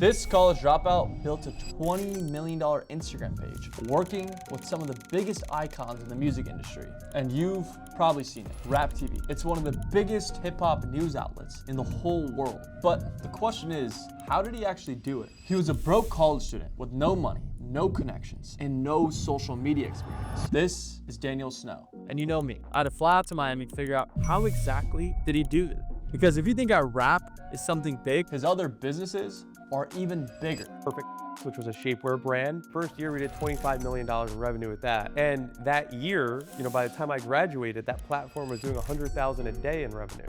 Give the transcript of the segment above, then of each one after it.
This college dropout built a $20 million Instagram page, working with some of the biggest icons in the music industry. And you've probably seen it, Rap TV. It's one of the biggest hip-hop news outlets in the whole world. But the question is, how did he actually do it? He was a broke college student with no money, no connections, and no social media experience. This is Daniel Snow. And you know me, I had to fly out to Miami to figure out how exactly did he do it? Because if you think our rap is something big, His other businesses are even bigger. Perfect, which was a shapewear brand. First year, we did $25 million in revenue with that. And that year, by the time I graduated, that platform was doing $100,000 a day in revenue.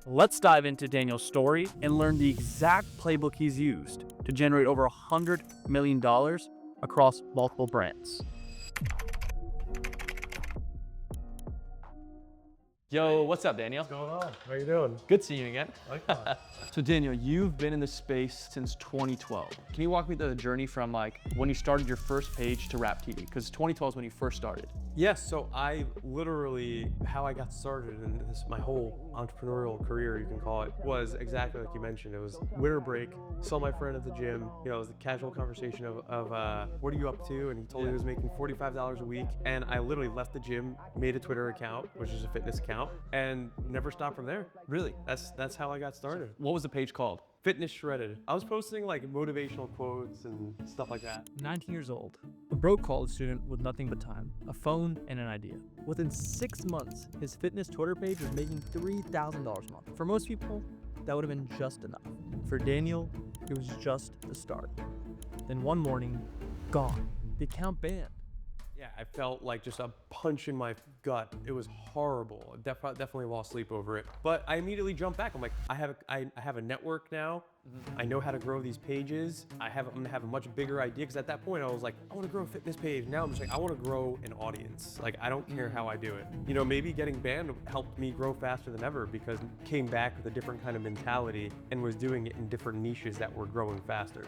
let's dive into Daniel's story and learn the exact playbook he's used to generate over $100 million across multiple brands. Yo, what's up, Daniel? What's going on? How you doing? Good seeing you again. Likewise. So Daniel, you've been in this space since 2012. Can you walk me through the journey from like when you started your first page to Rap TV? Because 2012 is when you first started. Yes, so I literally, how I got started in this, my whole entrepreneurial career, you can call it, was exactly like you mentioned. It was winter break, saw my friend at the gym, it was a casual conversation of what are you up to? And he told me he was making $45 a week. And I literally left the gym, made a Twitter account, which is a fitness account, and never stopped from there. Really? That's how I got started. What was the page called? Fitness Shredded. I was posting like motivational quotes and stuff like that. 19 years old, a broke college student with nothing but time, a phone, and an idea. Within 6 months, his fitness Twitter page was making $3,000 a month. For most people, that would have been just enough. For Daniel, it was just the start. Then one morning, gone. The account banned. Yeah, I felt like just a punch in my gut. It was horrible. Definitely lost sleep over it. But I immediately jumped back. I'm like, I have a network now. I know how to grow these pages. I'm gonna have a much bigger idea, because at that point I was like, I want to grow a fitness page. Now I'm just like, I want to grow an audience. Like, I don't care how I do it. Maybe getting banned helped me grow faster than ever, because I came back with a different kind of mentality and was doing it in different niches that were growing faster.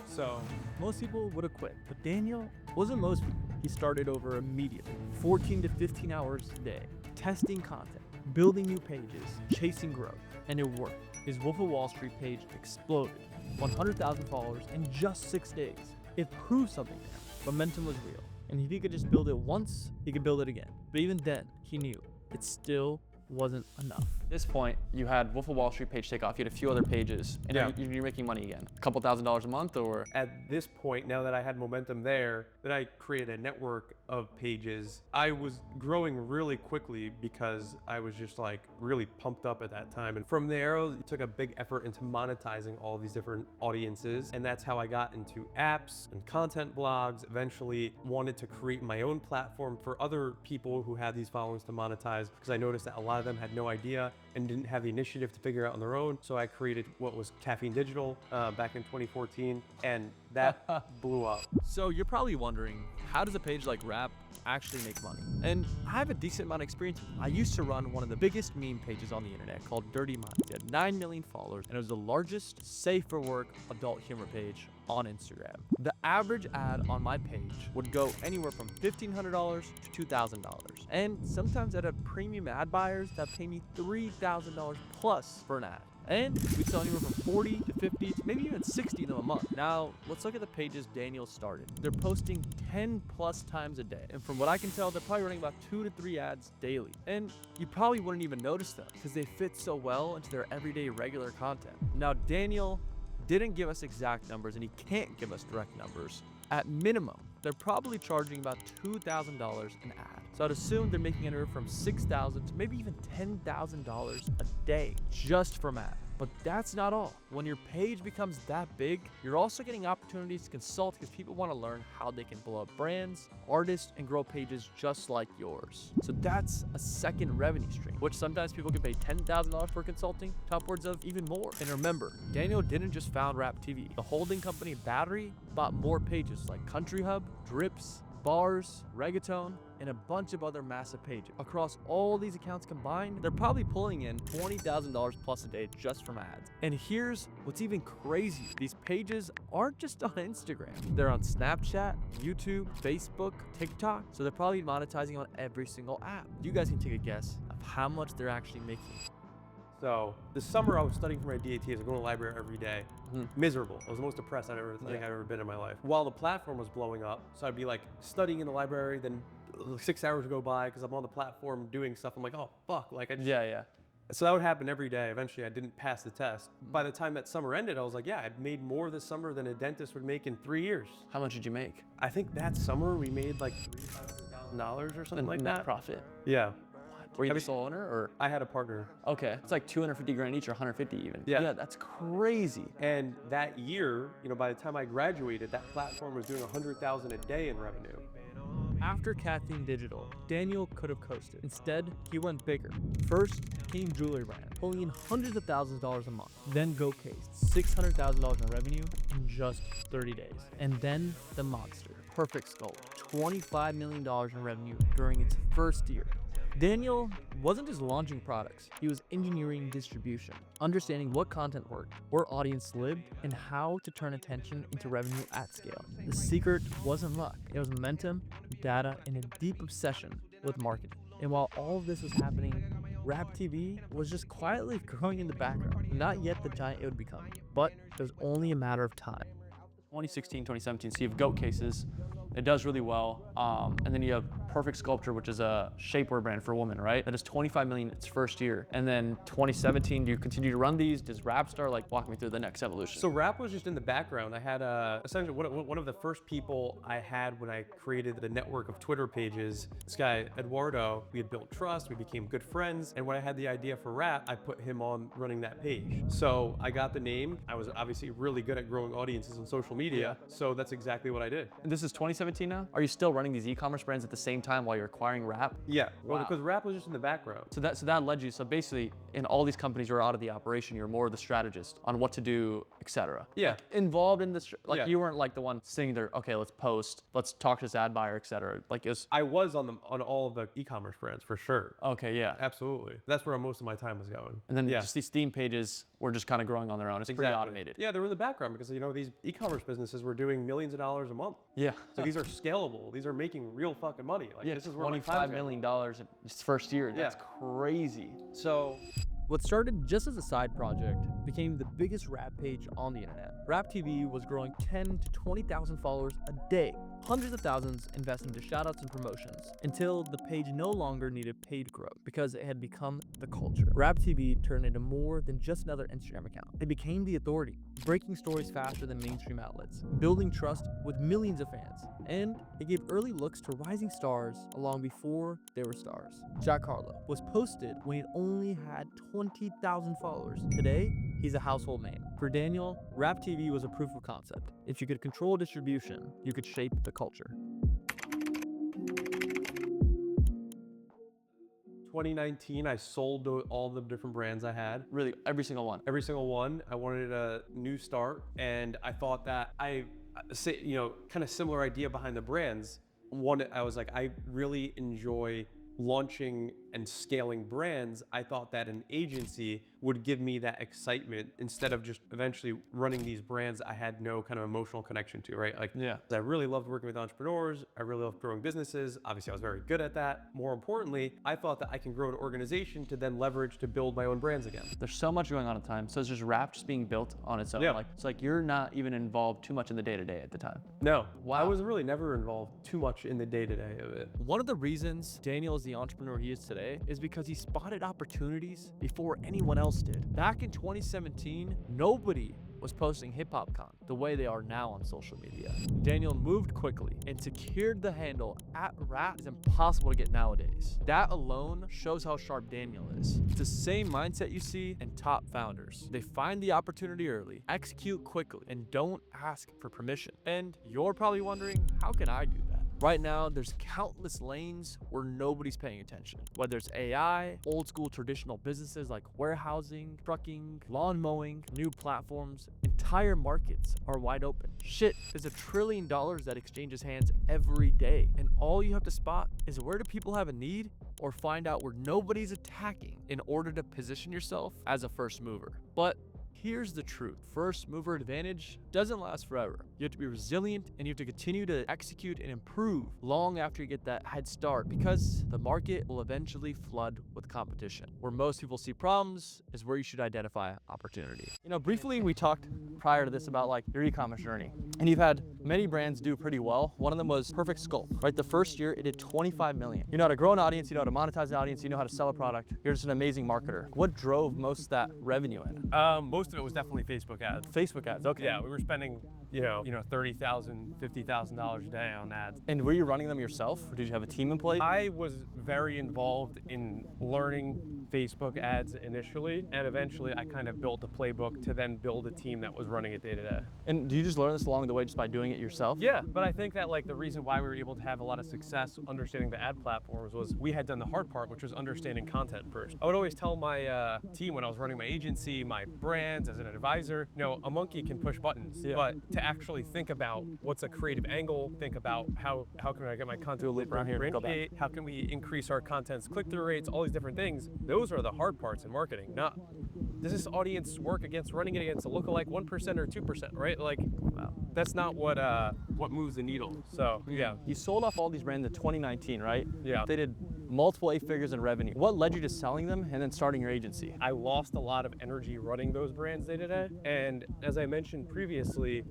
So most people would have quit, but Daniel wasn't most people. He started over immediately, 14 to 15 hours a day, testing content, building new pages, chasing growth, and it worked. His Wolf of Wall Street page exploded, 100,000 followers in just 6 days. It proved something to him. Momentum was real, and if he could just build it once, he could build it again. But even then, he knew it still wasn't enough. At this point, you had Wolf of Wall Street page take off. You had a few other pages, and Yeah. you're making money again. A couple $1,000s a month, or? at this point, now that I had momentum there, then I created a network of pages. I was growing really quickly because I was just like really pumped up at that time. And from there, it took a big effort into monetizing all these different audiences. And that's how I got into apps and content blogs. Eventually wanted to create my own platform for other people who had these followings to monetize, because I noticed that a lot of them had no idea and didn't have the initiative to figure out on their own. So I created what was Caffeine Digital back in 2014, and that blew up. So you're probably wondering, how does a page like Rap actually make money? And I have a decent amount of experience. I used to run one of the biggest meme pages on the internet called Dirty Minds. It had 9 million followers, and it was the largest safe for work adult humor page on Instagram. The average ad on my page would go anywhere from $1,500 to $2,000. And sometimes I'd have premium ad buyers that pay me $3,000 plus for an ad. And we sell anywhere from 40 to 50 to maybe even 60 of them a month. Now, let's look at the pages Daniel started. They're posting 10 plus times a day. And from what I can tell, they're probably running about 2 to 3 ads daily. And you probably wouldn't even notice them because they fit so well into their everyday regular content. Now, Daniel didn't give us exact numbers, and he can't give us direct numbers. At minimum, they're probably charging about $2,000 an ad. So I'd assume they're making anywhere from $6,000 to maybe even $10,000 a day just from ads. But that's not all. When your page becomes that big, you're also getting opportunities to consult, because people want to learn how they can blow up brands, artists, and grow pages just like yours. So that's a second revenue stream, which sometimes people can pay $10,000 for consulting to upwards of even more. And remember, Daniel didn't just found Rap TV. The holding company Battery bought more pages like Country Hub, Drips, Bars, Reggaeton, and a bunch of other massive pages. Across all these accounts combined, they're probably pulling in $20,000 plus a day just from ads. And here's what's even crazy. These pages aren't just on Instagram. They're on Snapchat, YouTube, Facebook, TikTok. So they're probably monetizing on every single app. You guys can take a guess of how much they're actually making. So the summer I was studying for my DATs, I was going to the library every day. Miserable. I was the most depressed I think I've ever been in my life. While the platform was blowing up, so I'd be like studying in the library, then 6 hours would go by because I'm on the platform doing stuff. I'm like, oh fuck, like I just, Yeah. So that would happen every day. Eventually I didn't pass the test. By the time that summer ended, I was like, yeah, I'd made more this summer than a dentist would make in 3 years. How much did you make? I think that summer we made like $300,000 or something like Net that. profit. Yeah. Were you the sole owner or? I had a partner. Okay, it's like 250 grand each or 150 even. Yeah. That's crazy. And that year, by the time I graduated, that platform was doing 100,000 a day in revenue. After Caffeine Digital, Daniel could have coasted. Instead, he went bigger. First came jewelry brand, pulling in hundreds of thousands of dollars a month. Then Go cased $600,000 in revenue in just 30 days. And then the monster, Perfect Sculpt, $25 million in revenue during its first year. Daniel wasn't just launching products, he was engineering distribution, understanding what content worked, where audience lived, and how to turn attention into revenue at scale. The secret wasn't luck, it was momentum, data, and a deep obsession with marketing. And while all of this was happening, Rap TV was just quietly growing in the background, not yet the giant it would become, but it was only a matter of time. 2016, 2017, so you have Goat Cases. It does really well. And then you have Perfect Sculpture, which is a shapewear brand for women, right? That is 25 million its first year. And then 2017, do you continue to run these? Does Rap start? Like, walk me through the next evolution. So Rap was just in the background. I had essentially one of the first people I had when I created the network of Twitter pages. This guy, Eduardo, we had built trust, we became good friends. And when I had the idea for Rap, I put him on running that page. So I got the name. I was obviously really good at growing audiences on social media. So that's exactly what I did. And this is 2017 now? Are you still running these e-commerce brands at the same time while you're acquiring Rap? Yeah, well, Wow. because Rap was just in the background. So that led you, so basically in all these companies you're out of the operation, you're more the strategist on what to do, etc. Yeah. Like, involved in this, like Yeah. you weren't like the one sitting there, okay, let's post, let's talk to this ad buyer, etc. Like it was, I was on all of the e-commerce brands for sure. okay, yeah. Absolutely. That's where most of my time was going. And then yeah. just these theme pages were just kind of growing on their own. It's pretty automated. Yeah, they were in the background because these e-commerce businesses were doing millions of dollars a month. Yeah. So these are scalable. These are making real fucking money. Like Yeah, this is where my $25 time's at. million in its first year. That's crazy. So What started just as a side project became the biggest rap page on the internet. Rap TV was growing 10 to 20,000 followers a day. Hundreds of thousands invested into shoutouts and promotions until the page no longer needed paid growth because it had become the culture. Rap TV turned into more than just another Instagram account. It became the authority, breaking stories faster than mainstream outlets, building trust with millions of fans, and it gave early looks to rising stars long before they were stars. Jack Harlow was posted when he only had 20,000 followers. Today, he's a household name. For Daniel, Rap TV was a proof of concept. If you could control distribution, you could shape the culture. 2019, I sold all the different brands I had. Really, every single one. Every single one. I wanted a new start, and I thought that kind of similar idea behind the brands. One, I was like, I really enjoy launching and scaling brands. I thought that an agency would give me that excitement instead of just eventually running these brands I had no kind of emotional connection to, right? Like, Yeah. I really loved working with entrepreneurs. I really loved growing businesses. Obviously, I was very good at that. More importantly, I thought that I can grow an organization to then leverage to build my own brands again. There's so much going on at the time. So it's just Rap just being built on its own. Yeah. Like it's like you're not even involved too much in the day-to-day at the time. No, Wow. I was really never involved too much in the day-to-day of it. One of the reasons Daniel is the entrepreneur he is today is because he spotted opportunities before anyone else did. Back in 2017, nobody was posting hip-hop content the way they are now on social media. Daniel moved quickly and secured the handle @rap is impossible to get nowadays. That alone shows how sharp Daniel is. It's the same mindset you see in top founders. They find the opportunity early, execute quickly, and don't ask for permission. And you're probably wondering, how can I do that? Right now, there's countless lanes where nobody's paying attention. Whether it's AI, old school traditional businesses like warehousing, trucking, lawn mowing, new platforms, entire markets are wide open. Shit, there's $1 trillion that exchanges hands every day. And all you have to spot is where do people have a need or find out where nobody's attacking in order to position yourself as a first mover. But Here's the truth. First mover advantage doesn't last forever. You have to be resilient and you have to continue to execute and improve long after you get that head start, because the market will eventually flood with competition. Where most people see problems is where you should identify opportunity. You know, briefly we talked prior to this about like your e-commerce journey, and you've had many brands do pretty well. One of them was Perfect Sculpt, right? The first year it did 25 million. You know how to grow an audience, you know how to monetize an audience, you know how to sell a product. You're just an amazing marketer. What drove most of that revenue in? Most of it was definitely Facebook ads. Facebook ads, okay. Yeah, we were spending, $30,000, $50,000 a day on ads. And were you running them yourself, or did you have a team in place? I was very involved in learning Facebook ads initially, and eventually I kind of built a playbook to then build a team that was running it day to day. And do you just learn this along the way just by doing it yourself? Yeah, but I think that like the reason why we were able to have a lot of success understanding the ad platforms was we had done the hard part, which was understanding content first. I would always tell my team when I was running my agency, my brands as an advisor, a monkey can push buttons, but to actually think about what's a creative angle, think about how can I get my content Do a loop around here, go back. how can we increase our content's click-through rates, all these different things. Those are the hard parts in marketing. Not does this audience work against running it against a lookalike 1% or 2%, right? Like that's not what moves the needle. So yeah. You sold off all these brands in 2019, right? Yeah. They did multiple 8 figures in revenue. What led you to selling them and then starting your agency? I lost a lot of energy running those brands day to day. And as I mentioned previously,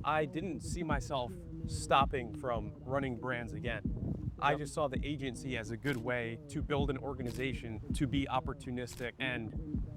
I didn't see myself stopping from running brands again. I just saw the agency as a good way to build an organization, to be opportunistic and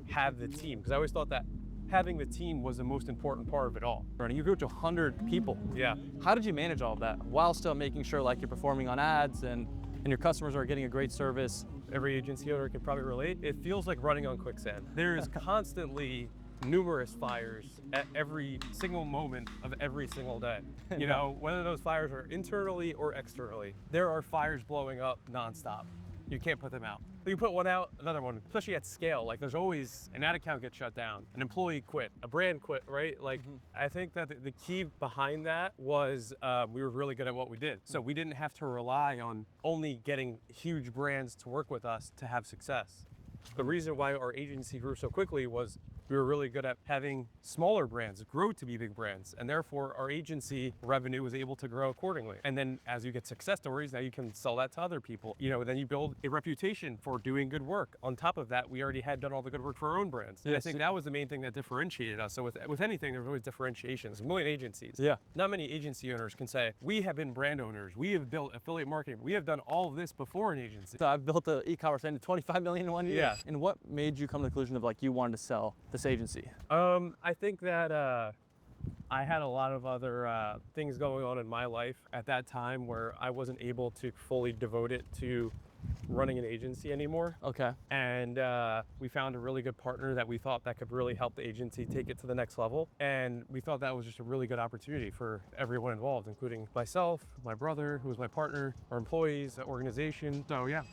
have the team. Because I always thought that having the team was the most important part of it all. And you grew to 100 people. Yeah. How did you manage all of that while still making sure like you're performing on ads and your customers are getting a great service? Every agency owner can probably relate. It feels like running on quicksand. There's constantly numerous fires at every single moment of every single day. Whether those fires are internally or externally, there are fires blowing up nonstop. You can't put them out. You put one out, another one, especially at scale. Like there's always an ad account gets shut down, an employee quit, a brand quit, right? Like I think that the key behind that was we were really good at what we did. So we didn't have to rely on only getting huge brands to work with us to have success. The reason why our agency grew so quickly was we were really good at having smaller brands grow to be big brands, and therefore our agency revenue was able to grow accordingly. And then as you get success stories, now you can sell that to other people. Then you build a reputation for doing good work. On top of that, we already had done all the good work for our own brands. And I think that was the main thing that differentiated us. So with anything, there's always differentiations. A million agencies. Yeah. Not many agency owners can say, we have been brand owners, we have built affiliate marketing, we have done all of this before an agency. So I've built an e-commerce into 25 million in 1 year. Yeah. And what made you come to the conclusion of like you wanted to sell this agency? I think that I had a lot of other things going on in my life at that time where I wasn't able to fully devote it to running an agency anymore. Okay. And we found a really good partner that we thought that could really help the agency take it to the next level. And we thought that was just a really good opportunity for everyone involved, including myself, my brother, who was my partner, our employees, the organization. So yeah.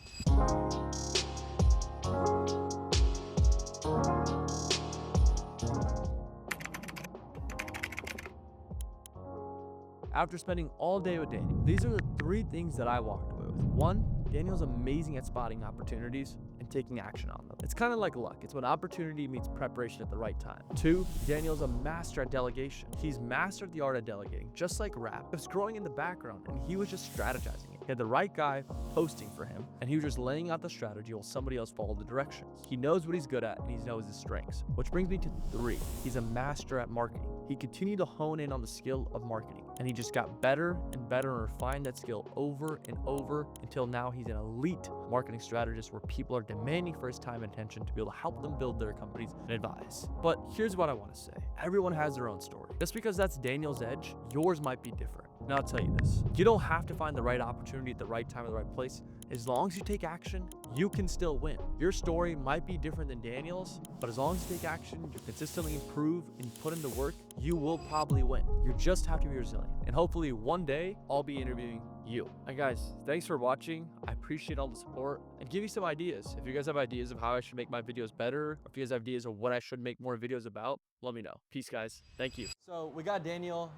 After spending all day with Daniel, these are the 3 things that I walked away with. 1, Daniel's amazing at spotting opportunities and taking action on them. It's kind of like luck. It's when opportunity meets preparation at the right time. 2, Daniel's a master at delegation. He's mastered the art of delegating, just like rap. It was growing in the background and he was just strategizing it. He had the right guy posting for him and he was just laying out the strategy while somebody else followed the directions. He knows what he's good at and he knows his strengths. Which brings me to 3, he's a master at marketing. He continued to hone in on the skill of marketing and he just got better and better and refined that skill over and over until now he's an elite marketing strategist where people are demanding for his time and attention to be able to help them build their companies and advise. But here's what I want to say. Everyone has their own story. Just because that's Daniel's edge, yours might be different. Now I'll tell you this, you don't have to find the right opportunity at the right time at the right place. As long as you take action, you can still win. Your story might be different than Daniel's, but as long as you take action, you consistently improve and you put in the work, you will probably win. You just have to be resilient. And hopefully one day I'll be interviewing you. And guys, thanks for watching. I appreciate all the support and give you some ideas. If you guys have ideas of how I should make my videos better, or if you guys have ideas of what I should make more videos about, let me know. Peace, guys. Thank you. So we got Daniel,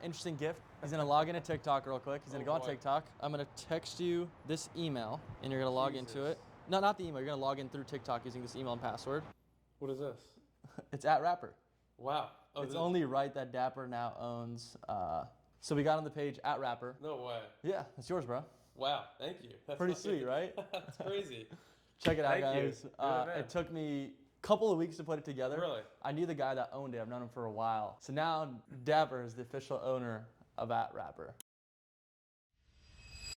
interesting gift. He's gonna log into TikTok real quick. He's gonna go on TikTok. I'm gonna text you this email and you're gonna log into it. No, not the email. You're gonna log in through TikTok using this email and password. What is this? It's at Rapper. Wow. Oh, It's only right that Dapper now owns. So we got on the page at Rapper. No way. Yeah, it's yours, bro. Wow. Thank you. That's Pretty fucking- sweet, right? That's crazy. Check it out, Thank you. guys. You're the man. It took me a couple of weeks to put it together. Really? I knew the guy that owned it. I've known him for a while. So now Dapper is the official owner of at Rapper.